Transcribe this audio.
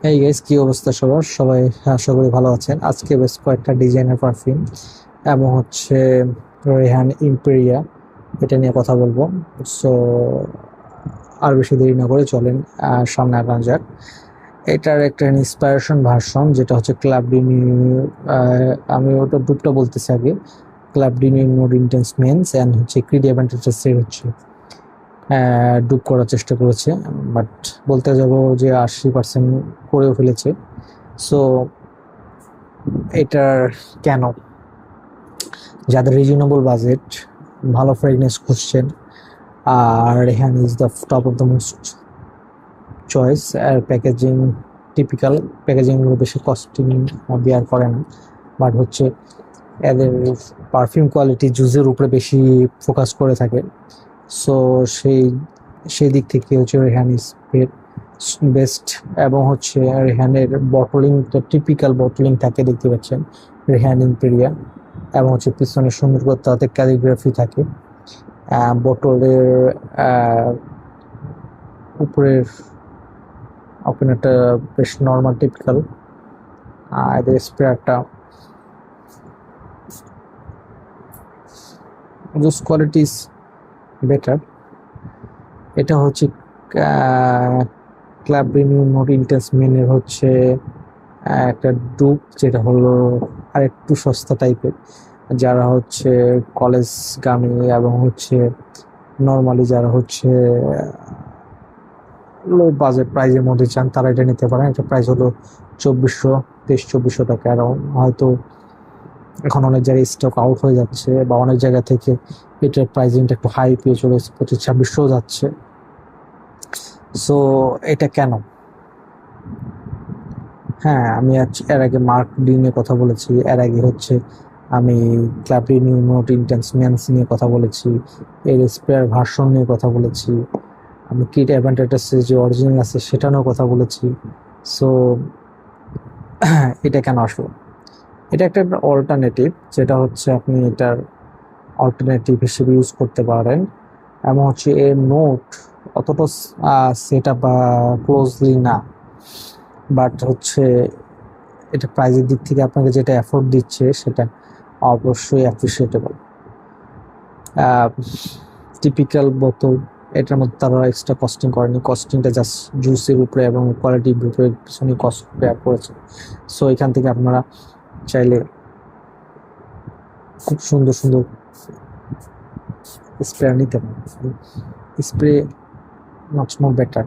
এই গাইস, কি অবস্থা সবার? সবাই আশা করি ভালো আছেন। আজকে বেশ কয়েকটা ডিজাইনার পারফিউম এবং হচ্ছে রেহান ইম্পেরিয়া, এটা নিয়ে কথা বলবো। সো আর বেশি দেরি না করে চলেন সামনে আগানো যাক। এটার একটা ইন্সপায়ারেশন ভার্সন যেটা হচ্ছে ক্লাব ডি নিউ। আমি ওটা দুটো বলতেছি আগে। Club de Nuit more Intense men's and হচ্ছে ক্রিডি অ্যাডভেঞ্চার্সের হচ্ছে ডুব করার চেষ্টা করেছে, বাট বলতে যাব যে 80% করেও ফেলেছে। সো এটার কেন, যাদের রিজনেবল বাজেট, ভালো ফ্রেগনেন্স খুঁজছেন, আর Rehan is the top of the most choice. আর প্যাকেজিং টিপিক্যাল প্যাকেজিংগুলো বেশি কস্টিং বিয়ার করে না, বাট হচ্ছে এদের পারফিউম কোয়ালিটি জুজের উপরে বেশি ফোকাস করে থাকে। সো সেই সেই দিক থেকে হচ্ছে রেহান ইজ বেস্ট। এবং হচ্ছে রেহানের বটলিংটা টিপিক্যাল বটলিং থাকে, দেখতে পাচ্ছেন রেহান ইম্পেরিয়া। এবং হচ্ছে পিছনে সুন্দর করে তাতে ক্যালিগ্রাফি থাকে। বোতলের উপরের ওপেনারটা বেশ নর্মাল টিপিক্যাল। এদের স্প্রেয়ারটা জুস কোয়ালিটি ইজ বেটার। এটা হচ্ছে ক্লাব রিনিউ নোট ইন্টেন্স মেনের হচ্ছে একটা ডুপ, যেটা হলো আর একটু সস্তা টাইপের। যারা হচ্ছে কলেজগামী এবং হচ্ছে নর্মালি যারা হচ্ছে লো বাজেট প্রাইজের মধ্যে চান, তারা এটা নিতে পারেন। এটা প্রাইস হলো 2400 টাকা। আর হয়তো এখন অনেক জায়গায় স্টক আউট হয়ে যাচ্ছে, বা অনেক জায়গা থেকে এটার প্রাইসিংটা একটু হাই পেয়ে চলে 2500 যাচ্ছে। সো এটা কেন? হ্যাঁ, আমি এর আগে মার্ক ডি নিয়ে কথা বলেছি, এর আগে হচ্ছে আমি Club Nuit note Intense men's নিয়ে কথা বলেছি, এর স্প্রেয়ার ভার্সন নিয়ে কথা বলেছি, আমি কিট অ্যাডভান্টেজের যে অরিজিনাল আছে সেটা নিয়েও কথা বলেছি। সো এটা কেন আসলো? এটা একটা অল্টারনেটিভ, যেটা হচ্ছে আপনি এটার অল্টারনেটিভ হিসেবে ইউজ করতে পারেন। এবং হচ্ছে এর নোট অতটা সেট আপ বা ক্লোজলি না, বাট হচ্ছে এটা প্রাইজের দিক থেকে আপনাকে যেটা এফোর্ট দিচ্ছে সেটা অবশ্যই অ্যাপ্রিসিয়েটেবল। টিপিক্যাল বোতল, এটার মধ্যে তারা এক্সট্রা কস্টিং করেনি, কস্টিংটা জাস্ট জুসের উপরে এবং কোয়ালিটির উপরে পিছনে কস্ট ব্যয় করেছে। সো এখান থেকে আপনারা চাইলে খুব সুন্দর সুন্দর স্প্রে নিতে পারেন। Spray much more better.